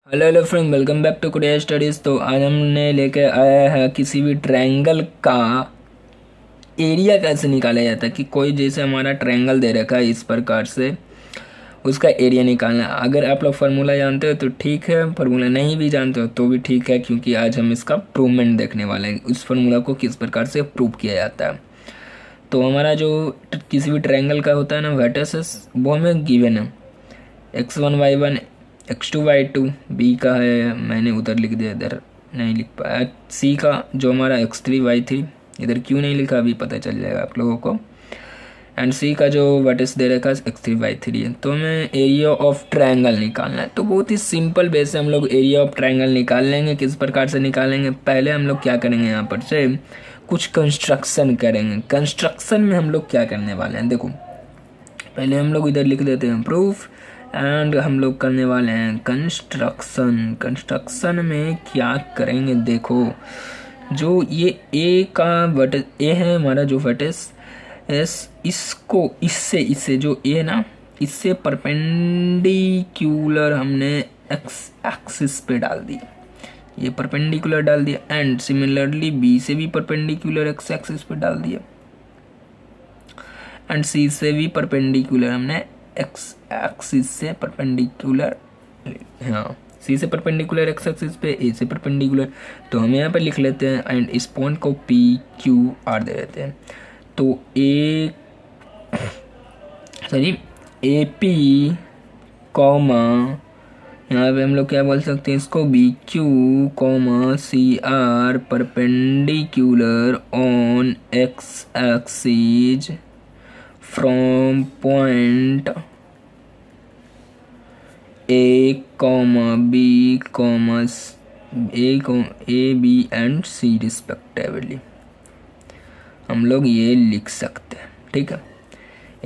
Hello hello friend, welcome back to Kudiya studies. तो आज हमने लेके आया है किसी भी ट्रायंगल का एरिया कैसे निकाला जाता है। कि कोई जैसे हमारा ट्रायंगल दे रखा है इस प्रकार से, उसका एरिया निकालना है। अगर आप लोग फार्मूला जानते हो तो ठीक है, फार्मूला नहीं भी जानते हो तो भी ठीक है, क्योंकि आज हम इसका प्रूवमेंट देखने वाले हैं, उस फार्मूला को किस प्रकार से प्रूव किया जाता है। तो हमारा जो किसी भी ट्रायंगल का होता है ना वर्टिसेस, वो हमें गिवन है। x1 y1 x2 y2, B का है मैंने उधर लिख दिया, इधर नहीं लिख पाया। सी का जो हमारा x3 y3, इधर क्यों नहीं लिखा अभी पता चल जाएगा आप लोगों को। एंड सी का जो वर्टिस दे रखा है x3 y3 है। तो हमें एरिया ऑफ ट्रायंगल निकालना है। तो बहुत ही सिंपल वे से हम लोग एरिया ऑफ ट्रायंगल निकाल लेंगे। किस प्रकार से निकालेंगे, पहले हम लोग क्या करेंगे, यहाँ पर से कुछ कंस्ट्रक्शन करेंगे। कंस्ट्रक्शन में हम लोग क्या करने वाले हैं, देखो पहले हम लोग इधर लिख देते हैं प्रूफ, एंड हम लोग करने वाले हैं कंस्ट्रक्शन। कंस्ट्रक्शन में क्या करेंगे, देखो जो ये ए का वर्टेक्स ए है, हमारा जो वर्टेक्स एस, इसको इससे इससे जो ए है ना, इससे परपेंडिकुलर हमने एक्स एक्सिस पे डाल दी, ये परपेंडिकुलर डाल दिया। एंड सिमिलरली बी से भी परपेंडिकुलर एक्स एक्सिस पे डाल दिया, एंड सी से भी परपेंडिकुलर हमने एक्स एक्सिस से परपेंडिकुलर, हाँ सी से परपेंडिकुलर एक्स एक्सिस पे, ए से परपेंडिकुलर। तो हम यहाँ पर लिख लेते हैं एंड इस पॉइंट को पी क्यू आर दे देते हैं। तो ए पी कॉमा, यहाँ पे हम लोग क्या बोल सकते हैं इसको, B Q comma C R perpendicular on X axis from point A, B, A, B and C respectively हम लोग ये लिख सकते हैं, ठीक है।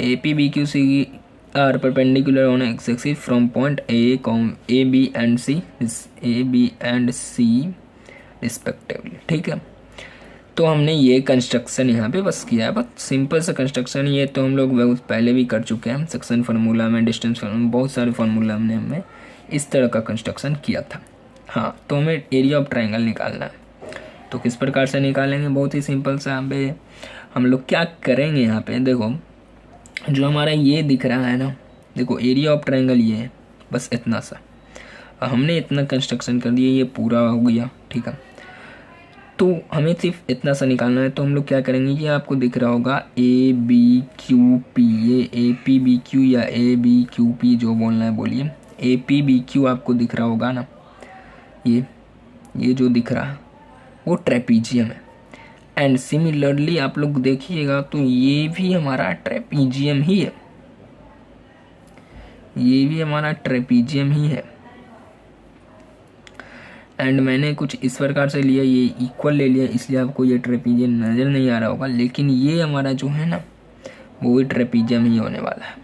A P B Q C R perpendicular on X axis from point A B and C respectively, ठीक है। तो हमने ये कंस्ट्रक्शन यहाँ पे बस किया है, बस सिंपल सा कंस्ट्रक्शन। ये तो हम लोग बहुत पहले भी कर चुके हैं, सेक्शन फार्मूला में, डिस्टेंस फार्मूला, बहुत सारे फार्मूला हमने इस तरह का कंस्ट्रक्शन किया था। हाँ, तो हमें एरिया ऑफ ट्रायंगल निकालना है। तो किस प्रकार से निकालेंगे, बहुत ही सिंपल सा। यहाँ पे हम लोग क्या करेंगे, यहाँ पे देखो जो हमारा ये दिख रहा है ना, देखो एरिया ऑफ ट्रायंगल ये है, बस इतना सा हमने इतना कंस्ट्रक्शन कर दिया, ये पूरा हो गया, ठीक है। तो हमें सिर्फ इतना सा निकालना है। तो हम लोग क्या करेंगे, ये आपको दिख रहा होगा ए बी क्यू पी, ये ए पी बी क्यू या ए बी क्यू पी जो बोलना है बोलिए। ए पी बी क्यू आपको दिख रहा होगा ना, ये जो दिख रहा है वो ट्रेपीजियम है। एंड सिमिलरली आप लोग देखिएगा तो ये भी हमारा ट्रेपीजियम ही है, ये भी हमारा ट्रेपीजियम ही है। एंड मैंने कुछ इस प्रकार से लिया, ये इक्वल ले लिया, इसलिए आपको ये ट्रेपीजियम नज़र नहीं आ रहा होगा, लेकिन ये हमारा जो है ना वो भी ट्रेपीजियम ही होने वाला है।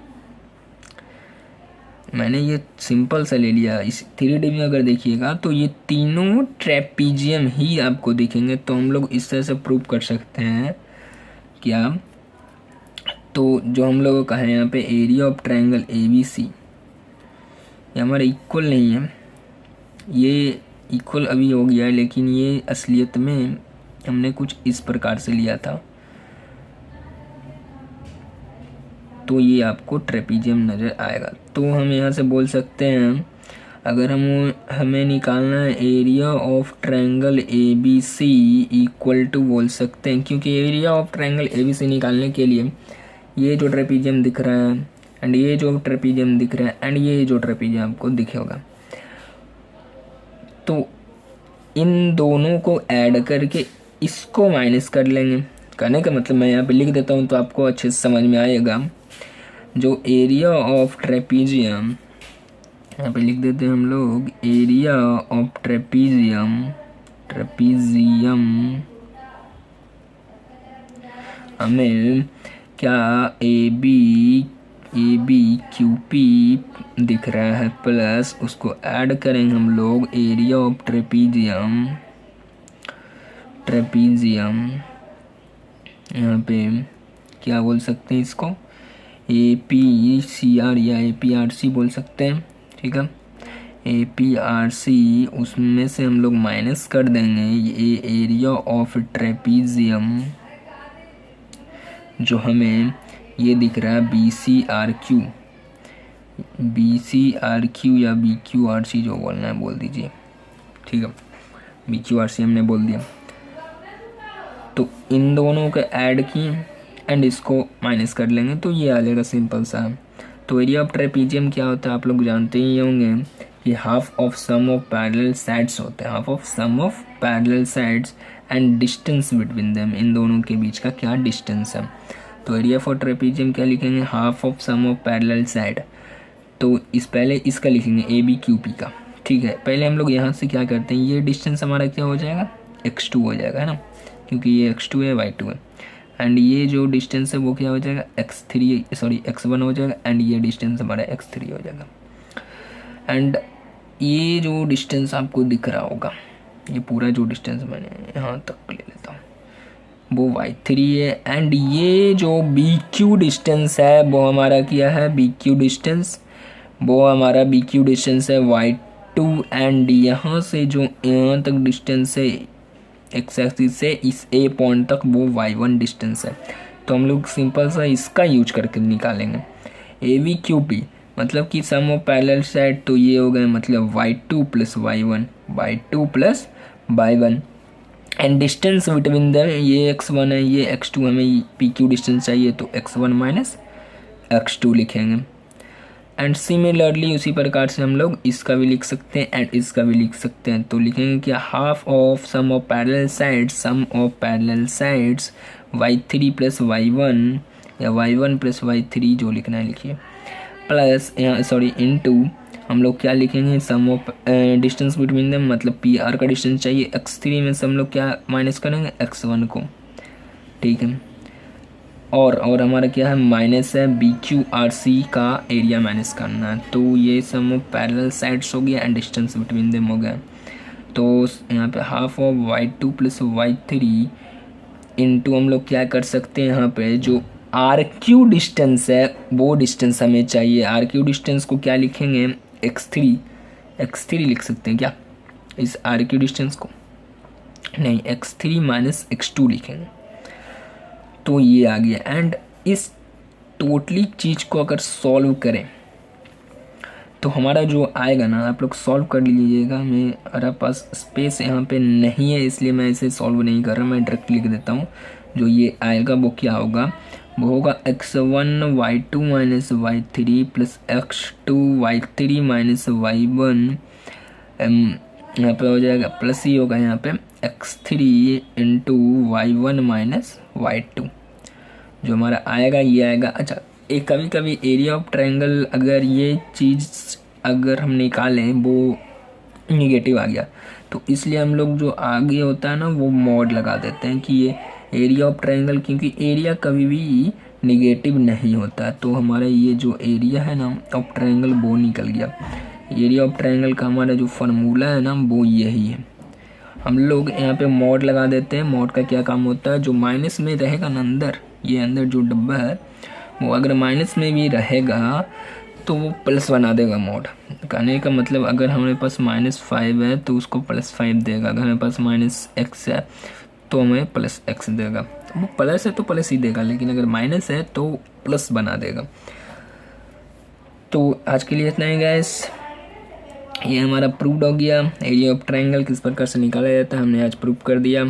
मैंने ये सिंपल सा ले लिया। इस 3D में अगर देखिएगा तो ये तीनों ट्रेपीजियम ही आपको दिखेंगे। तो हम लोग इस तरह से प्रूव कर सकते हैं क्या, तो जो हम लोगों का है यहाँ पे area of triangle A B C, ये हमारा इक्वल नहीं है, ये इक्वल अभी हो गया है, लेकिन ये असलियत में हमने कुछ इस प्रकार से लिया था। तो ये आपको ट्रेपीजियम नज़र आएगा। तो हम यहाँ से बोल सकते हैं, अगर हमें निकालना है area of triangle A B C equal to, बोल सकते हैं, क्योंकि area of triangle A B C निकालने के लिए ये जो ट्रेपीजियम दिख रहा है एंड ये जो ट्रेपीजियम दिख रहा है एंड ये जो ट्रेपीजियम आपको दिखेगा, तो इन दोनों को ऐड करके इसको माइनस कर लेंगे। करने का मतलब मैं यहाँ पे लिख देता हूँ तो आपको अच्छे से समझ में आएगा। जो एरिया ऑफ ट्रेपीजियम, यहाँ पे लिख देते हैं हम लोग एरिया ऑफ ट्रेपीजियम हमें क्या ए बी क्यू पी दिख रहा है, प्लस उसको ऐड करेंगे हम लोग एरिया ऑफ ट्रेपीजियम यहाँ पे क्या बोल सकते हैं इसको, ए पी सी आर या ए पी आर सी बोल सकते हैं, ठीक है। APRC, उसमें से हम लोग माइनस कर देंगे ये एरिया ऑफ ट्रेपीजियम जो हमें ये दिख रहा है BCRQ, BCRQ या BQRC जो बोलना है बोल दीजिए, ठीक है, BQRC हमने बोल दिया। तो इन दोनों को ऐड किए एंड इसको माइनस कर लेंगे तो ये आ जाएगा सिंपल सा। तो एरिया ऑफ ट्रेपीजियम क्या होता है आप लोग जानते ही होंगे कि half of sum of parallel sides होते हैं, half of sum of parallel sides and distance between them, इन दोनों के बीच का क्या डिस्टेंस है। तो एरिया फॉर ट्रेपीजियम क्या लिखेंगे, half of sum of parallel side. तो इस पहले इसका लिखेंगे ABQP का, ठीक है। पहले हम लोग यहाँ से क्या करते हैं, ये डिस्टेंस हमारा क्या हो जाएगा, x2 हो जाएगा, है ना, क्योंकि ये x2 है y2 है। एंड ये जो डिस्टेंस है वो क्या हो जाएगा x1 हो जाएगा। एंड ये डिस्टेंस हमारा x3 हो जाएगा। एंड ये जो डिस्टेंस आपको दिख रहा होगा, ये पूरा जो डिस्टेंस मैंने यहाँ तक ले लेता हूँ वो y3 है। एंड ये जो BQ डिस्टेंस है वो हमारा क्या है, BQ डिस्टेंस, वो हमारा BQ डिस्टेंस है y2। एंड यहाँ से जो यहाँ तक डिस्टेंस है एक्स एक्सिस से इस A पॉइंट तक वो y1 डिस्टेंस है। तो हम लोग सिंपल सा इसका यूज करके निकालेंगे AVQP, मतलब कि सम ऑफ पैरेलल साइड, तो ये हो गए मतलब y2 plus y1 and distance between the, ये x1 है ये x2, हमें PQ डिस्टेंस चाहिए तो x1 माइनस x2 लिखेंगे। एंड सिमिलरली उसी प्रकार से हम लोग इसका भी लिख सकते हैं एंड इसका भी लिख सकते हैं। तो लिखेंगे कि half of sum of parallel sides y3 plus y1 या y1 प्लस y3 जो लिखना है लिखिए, प्लस इनटू हम लोग क्या लिखेंगे, सम ऑफ डिस्टेंस बिटवीन देम, मतलब PR का डिस्टेंस चाहिए x3 में से हम लोग क्या माइनस करेंगे x1 को, ठीक है। और हमारा क्या है, माइनस है BQRC का एरिया माइनस करना है। तो ये सम ऑफ पैरेलल साइड्स हो गया एंड डिस्टेंस बिटवीन देम हो गया। तो यहाँ पे half of y2 plus y3 into हम लोग क्या कर सकते हैं, यहाँ पे जो RQ डिस्टेंस है वो डिस्टेंस हमें चाहिए। RQ डिस्टेंस को क्या लिखेंगे, x3 लिख सकते हैं क्या इस RQ डिस्टेंस को, नहीं x3 माइनस x2 लिखेंगे। तो ये आ गया। एंड इस टोटली चीज़ को अगर सॉल्व करें तो हमारा जो आएगा ना, आप लोग सॉल्व कर लीजिएगा, मेरे पास स्पेस यहाँ पे नहीं है इसलिए मैं इसे सॉल्व नहीं कर रहा, मैं डायरेक्ट लिख देता हूँ। जो ये आएगा वो क्या होगा, वो होगा x1 y2 minus y3 plus x2 y3 minus y1, यहाँ पे हो जाएगा प्लस ही होगा यहाँ पे x3 into y1 minus y2, जो हमारा आएगा ये आएगा। अच्छा, एक कभी कभी एरिया ऑफ ट्रायंगल अगर ये चीज़ अगर हम निकालें वो निगेटिव आ गया तो इसलिए हम लोग जो आगे होता है ना वो मॉड लगा देते हैं कि ये एरिया ऑफ ट्रायंगल, क्योंकि एरिया कभी भी निगेटिव नहीं होता। तो हमारा ये जो एरिया है ना ऑफ ट्रायंगल वो निकल गया। एरिया ऑफ ट्रायंगल का हमारा जो फार्मूला है ना वो यही है। हम लोग यहाँ पे मॉड लगा देते हैं। मॉड का क्या काम होता है, जो माइनस में रहेगा ना अंदर, ये अंदर जो डब्बा है वो अगर माइनस में भी रहेगा तो वो प्लस बना देगा। मॉड कहने का मतलब अगर हमारे पास -5 है तो उसको +5 देगा, अगर हमारे पास -x है तो हमें +x देगा। वो प्लस है तो प्लस ही देगा, लेकिन अगर माइनस है तो प्लस बना देगा। तो आज के लिए इतना ही गाइस, ये हमारा प्रूव्ड हो गया। एरिया ऑफ ट्रायंगल किस प्रकार से निकाला जाता है हमने आज प्रूव कर दिया।